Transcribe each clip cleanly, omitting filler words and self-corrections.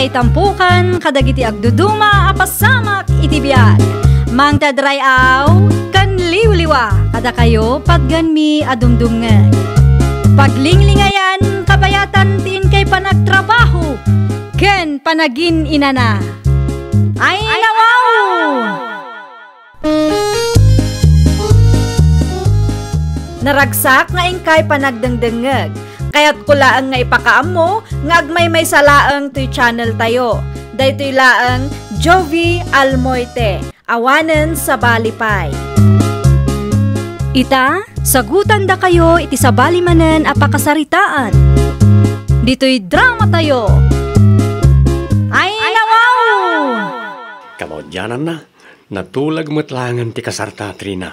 ngay tampukan kadagiti agduduma apasamak iti biag. Mangtadrayaw kan liwliwa kada kayo pagganmi adumdumngeg. Paglinglingayan kabayatan tiin kay panagtrabaho ken panagin inana. Ay nawaw! Naragsak nga ingkay panagdengdengeg. Kaya't kulaang nga ipakaam mo, nga agmay salaang to'y channel tayo. Daytoy laang Jovi Almoite, awanen sa balipay. Ita, sagutan da kayo iti sa balimanen apakasaritaan. Dito'y drama tayo. Ay nawaw! Kamodyanan na, natulag matlangan ti kasarta, Trina.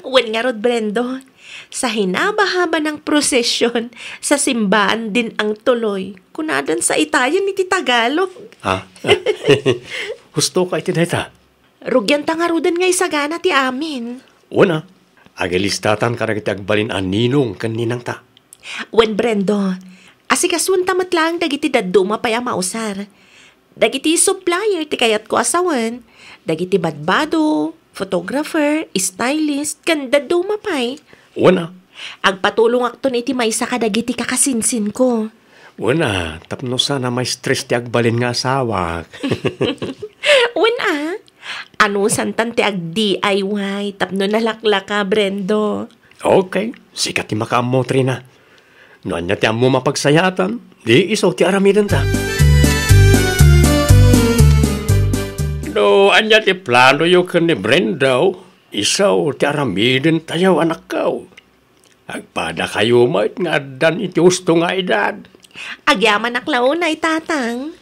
Wen nga rod, Brendo, sa hinabahaba ng prosesyon, sa simbahan din ang tuloy. Kunadan sa itayan iti Tagalog. Ha? Husto ka iti dayta? Rugyan tangarudan nga isagana ti amin. Una, agilistatan karagiti agbalin ang ninong kaninang ta. Wen, Brendo, asikasun tamat lang dagiti daduma paya mausar. Dagiti supplier ti kayat ko asawan. Dagiti badbado, photographer, stylist, kan daduma pay. Una. Agpatulong akton iti maysa kadagiti kakasinsin ko. Una, tapno sana may stress ti agbalin nga asawa. Una, ano santan ti ag-DIY, tapno nalaklaka, Brendo. Okay, sikat ti makaam mo, Trina. No anya ti amo mapagsayatan, di iso ti aramidan ta. No anya ti plano yu ken ni Brenda, isaw ti aramidan tayaw anak kaw. Agpada kayo mait nga dan iti gusto nga edad. Agyaman aklaunay, tatang.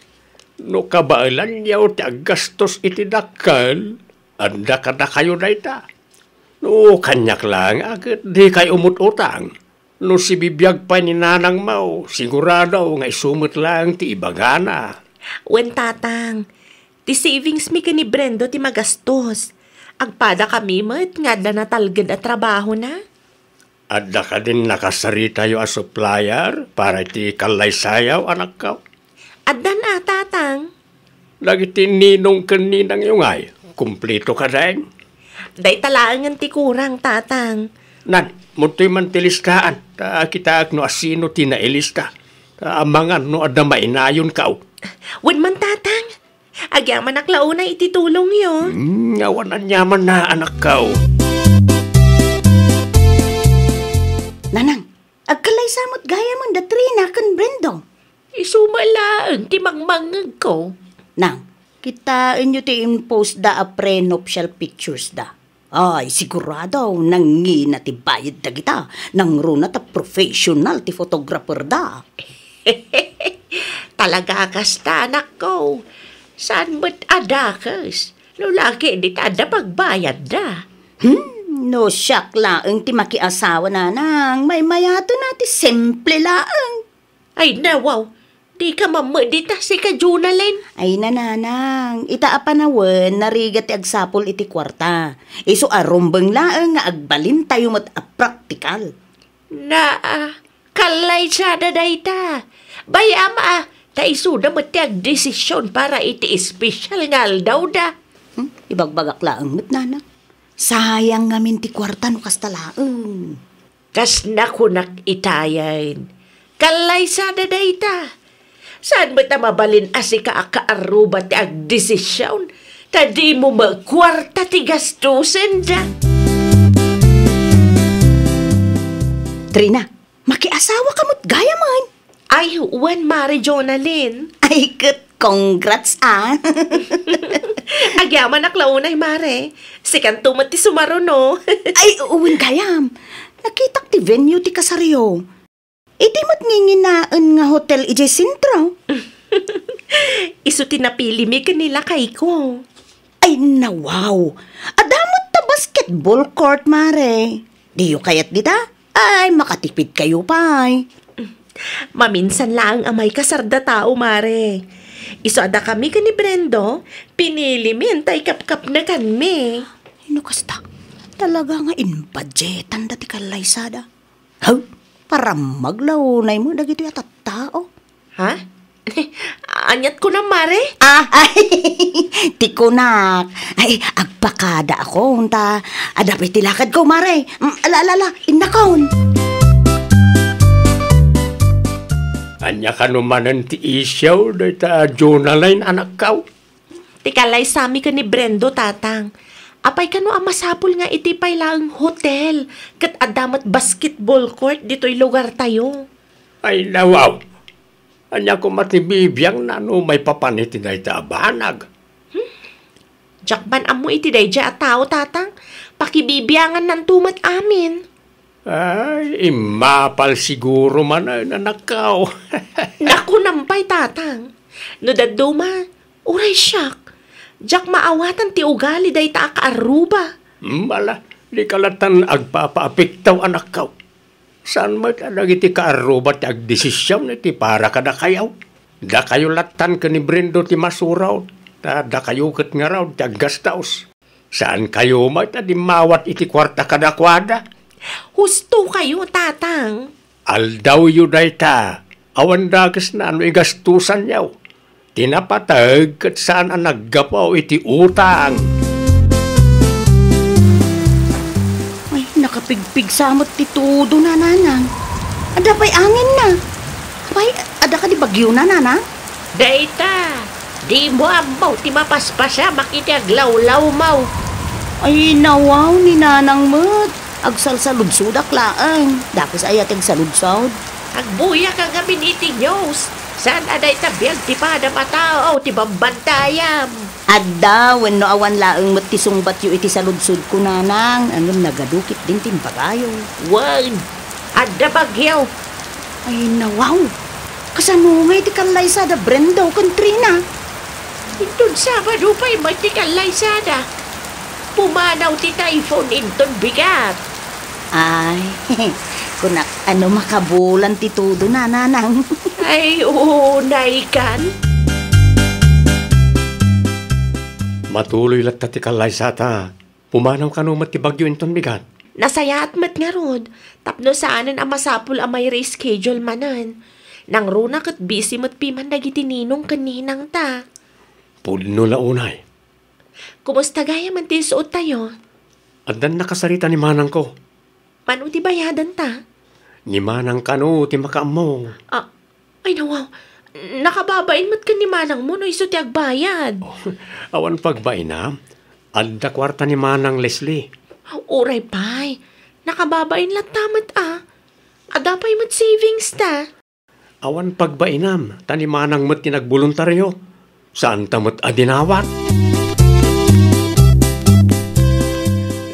No kabailan yaw ti aggastos iti dakkel, anda kada kayo na ita. No kanyak lang, agad di kayo umut-utang. No si bibiyag pa ni nanang mau, sigurado nga isumot lang ti ibagana. Wen, tatang, ti savings mi ni Brendo ti magastos. Agpada kami mat nga da natalgad at trabaho na. Adda ka din nakasarita yu a supplier para ti kalay sayaw anak ka. Adda na, tatang. Lagi ti ninong kaninang yung ay, kumplito ka rin. Day talaangan ti kurang, tatang. Nan, munto'y mantiliskaan, ta kita no asino ti nailis ka. Ta amangan no adda mainayon ka. Wen man, tatang. Agyaman aklauna iti tulong yun. Ngawan anyaman na anak ka. Nanang, agkalay samot gaya mo da Trina kan Brendo. Isumalaan ti mangmangag ko. Nang, kitain nyo ti impose da a pre-nuptial pictures da. Ay, sigurado, nangi na ti bayad da kita. Nang runa ta professional ti photographer da. Talaga kasta, anak ko. Saan ba't adakas? Lulaki di tada pagbayad da. No siyak laang ti makiasawa na nang. May mayato na ti simple laang. Ay nawaw, di ka mamadita si ka Junalyn. Ay nananang, itaapanawan narigat ti agsapol iti kwarta. Iso arumbang laang nga agbalin tayo mat a practical. Kalay siya da dayta. Bayama ta isuda mat ti agdesisyon para iti special nga aldaw da. Ibagbagak laang mat nanak. Sayang ngamin ti kwarta no kasta laang. Kas nakunak itayan. Kalay sa dayta. Saan ba ta mabalin asi ka akaaruba ti agdesisyon? Ta di mo magkwarta ti gastusin da. Trina, makiasawa ka mo't gaya man. Ay, wan Mari Jonalyn. Ay, congrats ah. Agyaman aklaunay, Mare. Sikan tumat ti sumaro, no? Ay, uwin kayam. Nakita ti venue ti kasaryo. Iti mat nginginaan nga hotel ije sintro. Isu tinapili mi kanila kay ko. Ay, nawaw. Adamot ta basketball court, Mare. Diyo kayat dita? Ay, makatipid kayo pa. Maminsan lang amay kasarda tao, Mare. Iso ada kami ka ni Brendo, pinili min tay kap-kap na kanmi. Ino kasta, talaga nga in-budgetan dati kalaysada. Para maglaunay mo dagito yata tao. Ha? Anyat ko na, Mare. Ay, tikunak. Ay, agpakada ako, unta. Adapay tilakad ko, Mare. Alala, indakaon. Anya ka naman ti isyaw, dahita Jonaline anak kaw. Tikalay sami ka ni Brendo, tatang. Apay ka no amasapol nga itipay lang hotel. Kat adamat basketball court dito'y lugar tayo. Ay nawaw. Anya ko matibibiyang na no may papaniti na ita abanag. Jakban amo iti dayja at tao, tatang. Pakibibiyangan ng tumat amin. Ay, imapal siguro man ay nanakaw. Naku nampay, tatang. No daduma, uray siyak. Jak maawatan ti ugali day ta akaaruba. Mala, di kalatan agpapaapiktaw anak kaw. Saan magkalag iti kaaruba ti agdesisyon iti para ka na kayaw? Da kayo latan ka ni Brendo ti masuraw. Da kayo kat nga raw ti aggastaos. Saan kayo magtadimawat iti kwarta kadakwada? Husto kayo, tatang. Aldaw yu dayta. Awan dagas na ano igastusan yaw. Tinapatag kat saan ang naggapaw iti utang. Ay, nakapigpig samot ti tudo na, nanang. Adapay angin na. Apay, ada ka di bagyo na, nanang? Dayta, di mo ambaw ti mapaspasya makiti aglawlaw mau. Ay, nawaw ni nanang mat. Agsalsaludsudak laang. Dapos ayat agsaludsod. Agbuya ka nga biniti news. Saan aday tabiyag ti pada matao ti bambantayam. Adda, when no awan laang mat ti sungbat yu iti saludsod ko, nanang. Ano, nagadukit din timbagayo. Wan, adda bagyaw. Ay, nawaw. Kasanungay ti kalay sada Brendo, Katrina. Intun Sabado pa'y magtikalay sada. Pumanaw ti typhoon inton bigat. Ay, kunak ano makabulan ti tudo na, nanang. Ay, unay kan. Matuloy lat ti kalay sata. Pumanaw ka no matibagyo inton bigat. Nasaya at mat nga rod. Tapno saanan ang masapul ang may reschedule manan. Nang runa kat busy mat piman dagiti ninong kaninang ta. Pudno la unay. Kumusta gaya man ti suot tayo? Addan nakasarita ni manang ko. Manu ti bayadan ta? Ni manang kano ti makaammo. Ay nawaw. Nakababain mat ka ni manang mo no iso ti agbayad. Awan pagbaina. Adda kwarta ni manang Leslie. Uray pay. Nakababain lang tamat Adapay mat savings ta. Awan pagbainam. Tani manang mat tinagboluntaryo. Saan tamat adinawat?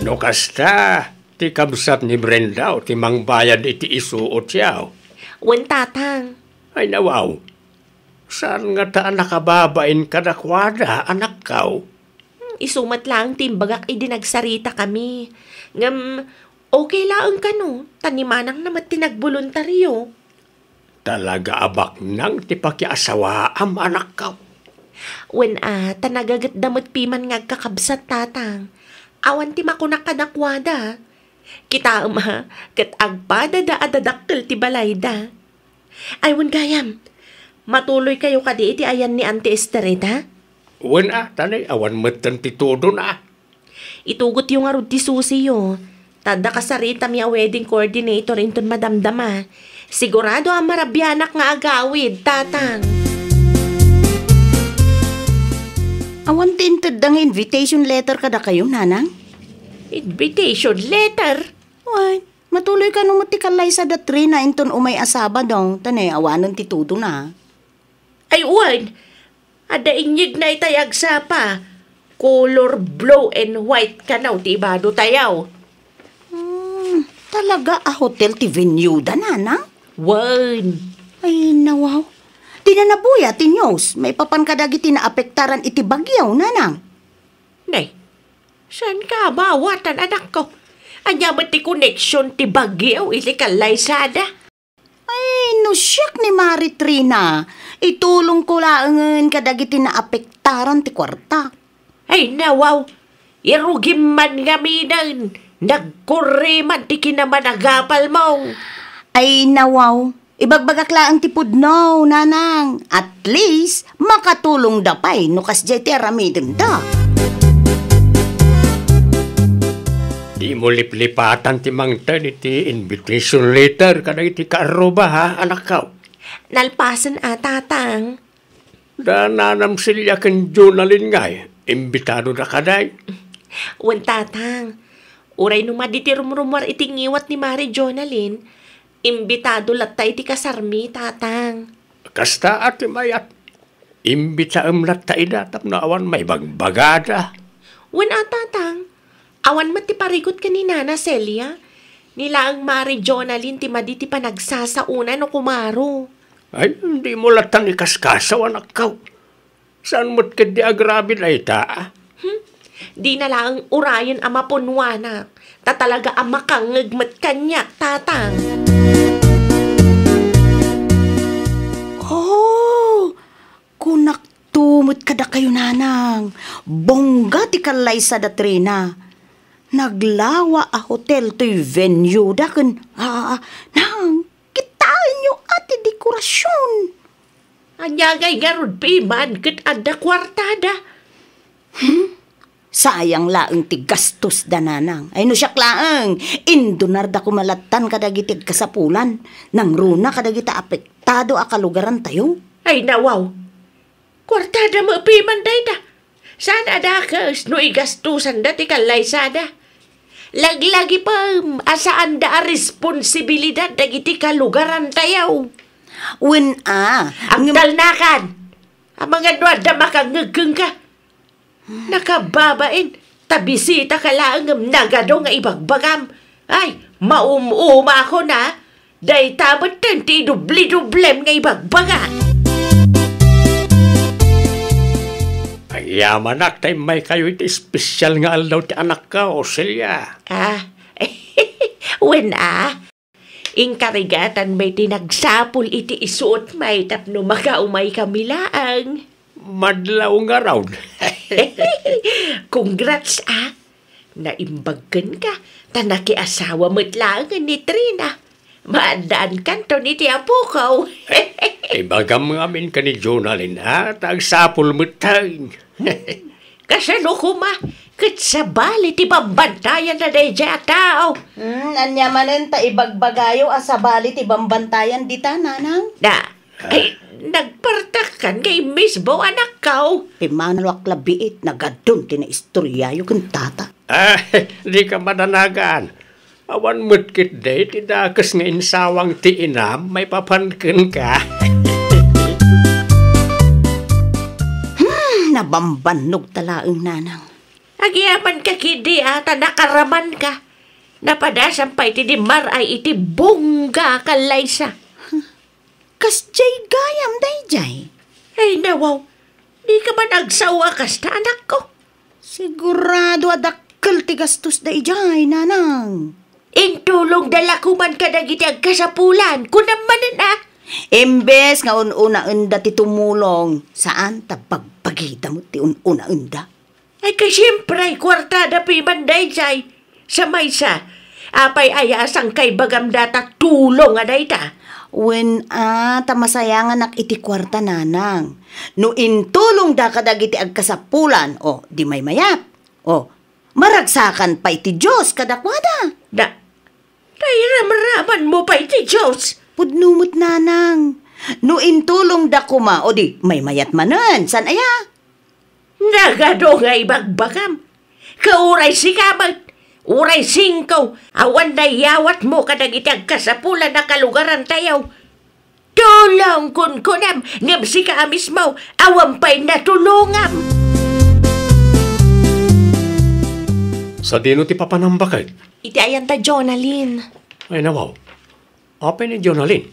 No kasta, ti kabsat ni Brenda o ti mangbayad iti isuot siyaw. Wen tatang. Ay nawaw, saan nga taan nakababain kadakwada anak kaw? Isumat lang timbagak idinagsarita kami. Ngam, okay laang ka no. Tanimanang namat tinagboluntaryo. Talaga abak nang ti pakiasawaam anak kaw. Wen tanagagat damot piman ngagkakabsat tatang. Awan ti makunak kadakwada. Kita kat agpada da adadakkel ti balayda. Ay, wen gayam. Matuloy kayo kadi iti ayan ni Auntie Esterita? Wen tanay awan matan ti todo na. Itugot yung arud ti Susi yo. Tada kasarita mi a wedding coordinator inton madamdama. Sigurado ang marabyanak nga agawid, tatang. Awan tinted ang invitation letter kada kayo, nanang? Invitation letter? Ay, matuloy ka nung matikalay sa datri na inton umay asaba daw. Tanay, awanan ti tudo na. Ay, wan. Ada inyig na itayag sapa. Color blue and white kanaw ti ibado tayaw. Talaga hotel ti venue da, nanang? Wan. Ay, nawaw. Di na nabuya ti news. May papan kadagiti na apektaran iti bagyaw, nanang. Nay, saan ka bawatan anak ko? Anya man ti connection ti bagyaw iti kalay sada. Ay, no siyak ni Maritrina. Itulong ko laangan kadagiti na apektaran ti kwarta. Ay, nawaw. Irugim man gaminan. Nagkuri man ti kinamanagapal mo. Ay, nawaw. Ibagbagakla ang tipod no, nanang. At least, makatulong dapay no kas jay ti aramidin da. Di mo liplipatan ti mangtan iti invitation letter kada iti kaaruba ha, anak ka. Nalpasan tatang. Da nanam silya ken Jonalyn ngay, imbitado na kaday. Wan tatang. Uray nung maditirum-rumar iti ngiwat ni Mari Jonalyn, imbitado latay ti kasarmi, tatang. Kasta ati mayat, imbitaam latay datap na awan may bagbagada. Wan tatang. Awan mat ti parikot ka ni Nana Celia. Nila ang Mari Jonalyn ti maditi pa nagsasauna no kumaro. Ay, hindi mo latang ikaskasaw, anak ka. Saan mo't kadi agrabi na ita? Di na lang urayan ama punwana. Tatalaga ama kang ngagmat kanya, tatang. Oh, kunak tumot kada kayo nanang. Bongga ti kalay sa datrina. Naglawa a hotel to'y venue da kun. Nang, kitain nyo ati dekorasyon. Anyagay garod piman ket adda kwartada. Sayang laeng ti gastos da nanang. Ay no siyak laeng. Indunar da kumalatan kadagitid kasapulan. Nang runa kadagita apektado a kalugaran tayo. Ay nawaw. Kwartada mo piman dayda. Sana dakas no igastusan dati kalaysada. Laglagi pa asaan da a responsibilidad dagiti kalugaran tayaw. When Ang talnakan. Ang mga nwada makangageng ka. Nakababain. Tabisita ka lang ng nagado nga ibagbagam. Ay, maumuma ako na. Day tabat ti dubli-dublem nga ibagbaga. Ay, yamanak, tay may kayo iti espesyal nga aldaw ti anak ka, Celia. When inkarigatan may tinagsapul iti isuot may tapno makaumay kamilaang. Madlaw nga raw. Congrats naimbagkan ka. Tanakiasawa mo't lang ni Trina. Maandaan kanto ni ti apukaw. Ibagam ngamin ka ni Jonalyn tagsapul mo tayo. Kasano ko kat sa bali ti bambantayan na day dya tao. Anyamanen ta ibagbagayo asabali ti bambantayan dita nanang. Nagpartakan kay Miss Bo anak kaw. Pimanalwak labiit nagadun ti na istoryayo kun tata. Di ka madanagan. Awan mutkit day, tidakas nga insawang ti inam, may papankin ka. Nabambanog talaang nanang. Agyaman ka kidi nakaraman ka. Napadasampay ti di maray iti bongga kalaysa. Kas jay gayam day jay. Ay nawaw, di ka ba nagsawa kas ta anak ko? Sigurado adakkel ti gastos day jay nanang. Intulong dala ko man kadagiti agkasapulan. Kunamanan Imbes nga una-unda ti tumulong. Saan ta pagpagita mo ti una-unda? Ay kasyempre, kwartada pimanday jay. Sa maysa, apay ayasang kay bagam data tulong aday ta. When tamasayangan nak iti kwarta nanang. No intulong da kadagiti agkasapulan, di may mayat. Maragsakan pa iti Diyos kadakwada. Ramaraman mo pa iti Diyos. Pudnumot nanang. No intulong da kuma, di may mayat manan. San aya? Nagado nga ibagbagam. Kauray sikamat. Uray singkaw. Awan na yawat mo kadagiti agkasapulan na kalugaran tayaw. Tulong kun kunam. Ngam sika amismaw. Awan pa'y natulungam. Sa dino ti papanambakay? Iti ayan ta Jonalyn. Ay nawaw, apay ni Jonalyn?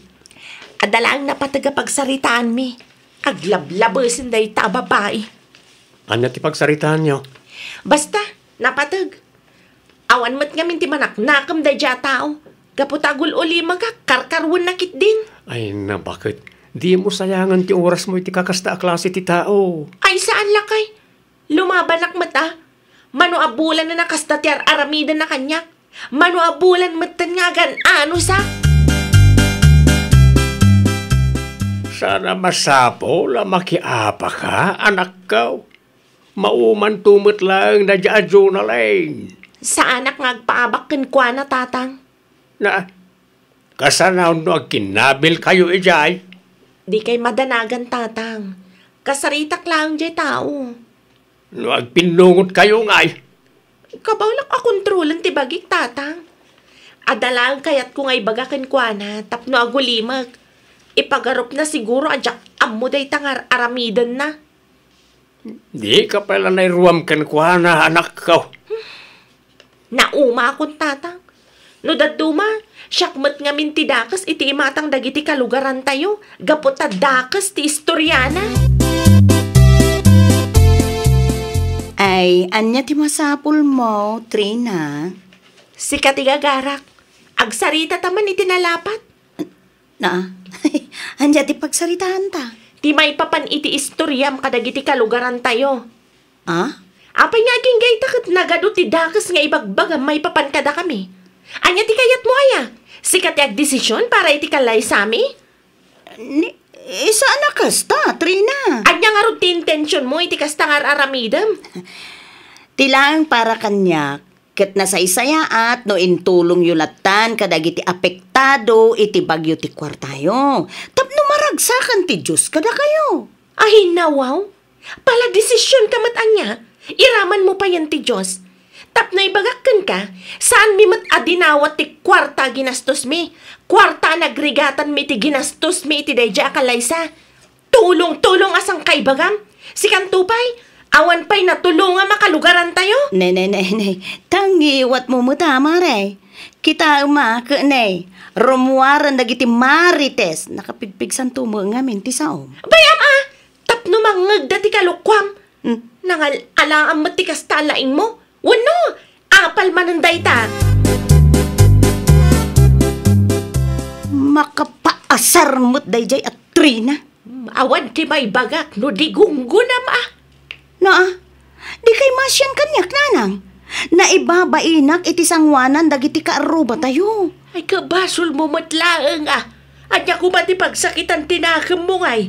Adalang napatagapagsaritaan mi. Aglablabasin day ta babae. Ano ti pagsaritaan nyo? Basta, napatag. Awan mat ngamin ti manaknakam day dya tao. Kaputagul uli karkarwan nakit din. Ay na bakit? Di mo sayangan ti oras mo iti kakasta a klase ti tao. Ay saan lakay? Lumabanak mata. Manuabulan na nakasta ti aramida na kanya. Manuabulan matan nga ano sa? Sana masapo la makiapa ka, anak ko. Mauman tumot lang na dyaadyo na lang. Sa anak ngagpaabak kwa na tatang. Na, kasanaw no kinabil kayo ijay. Di kay madanagan tatang. Kasaritak lang jay tao. No agpinungot kayo ngay. Kabalak a kontrolan ti bagik tatang. Adalang kayat ko ngay bagakin kwa na tapno agulimag. Ipagarup na siguro adyak ammo day tangar aramidan na. Di ka pala nairuam kan kwa na anak ko. Nauma akong tatang. No daduma, syakmat nga mintidakas iti imatang dagiti kalugaran tayo. Gapot ta dakas ti istoryana. Ay, anya ti masapul mo, Trina? Si katigagarak, agsarita taman iti nalapat. Na, anya ti pagsaritaan ta. Ti may papan iti istoryam kadagiti kalugaran tayo. Ah? Apay nga gay takot nagado ti dakas nga ibagbag may papan kada kami. Anya ti kayat mo aya? Sikat ag desisyon para iti kalay sami? Isa na kasta, Trina. Anya nga ron ti intensyon mo iti kastangar aramidam? Tilang para kanyak, ket nasaysaya at no intulong yulatan kadagiti apektado iti bagyo ti kwartayo. Tapno maragsakan ti Diyos kada kayo. Ay nawaw, pala desisyon kamat anya. Iraman mo pa yan ti Diyos. Tapno ibagakan ka, saan mi mat adinawat ti kwarta ginastos mi? Kwarta nagrigatan mi ti ginastos mi iti dayja kalaysa. Tulong-tulong asang kaibagam. Si Kantupay, awan pa'y natulungan makalugaran tayo. Ne. Tangiwat mo tama re. Kita ke ne. Rumuaran dagiti marites. Nakapigpigsan tumo ngamin ti saom. Bayam tapno mangagda ti kalukwam. Nangal alaang matikas talaing mo. Wano, apal mananday ta. Makapaasar mo't dayjay at Trina. Awan ti may bagak no di gunggunam Di kay masyang kanyak nanang. Naibabainak iti sangwanan dagiti kaaruba tayo. Ay kabasol mo matlaang Adya ko ba ti pagsakitan tinakam mo ngay?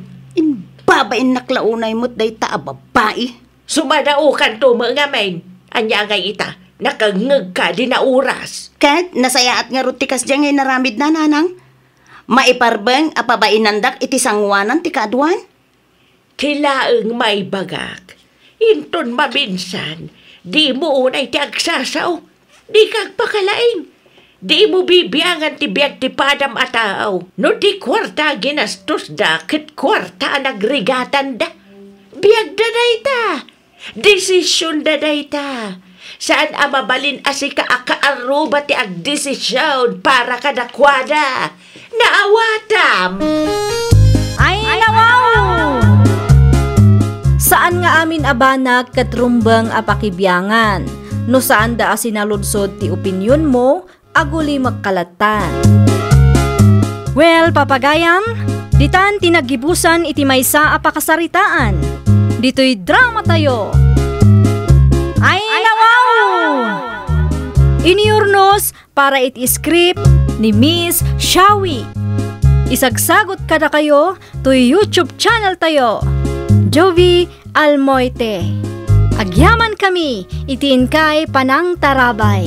Babain naklaunay mo't day ta babae. Sumadaukan to mga men. Anya ngay ita, nakangag ka di na oras. Kat, nasayaat nga rutikas dyan ngay naramid na nanang. Maiparbeng apabainandak iti sangwanan ti kaadwan. Kilaang may bagak. Inton mabinsan, di mo unay ti agsasaw. Di kagpakalaing. Di mo bibiyangan ti biyag ti padam ataaw. No ti kwarta ginastos da, kit kwarta nagrigatan da. Biyag da dayta. Desisyon da dayta. Saan amabalin asika akaaruba ti agdesisyon para kadakwada. Naawatam. Ay, nawaw! Saan nga amin abanag katrumbang apakibyangan? No saan da asinaludsod ti opinyon mo, aguli magkalatan. Well, papagayam, ditan tinagibusan iti maysa apakasaritaan. Dito'y drama tayo. Ay, nawaw! Iniurnos para iti script ni Miss Shawi. Isagsagot kada kayo to YouTube channel tayo. Jovi Almoite. Agyaman kami, itiin kay Panang Tarabay.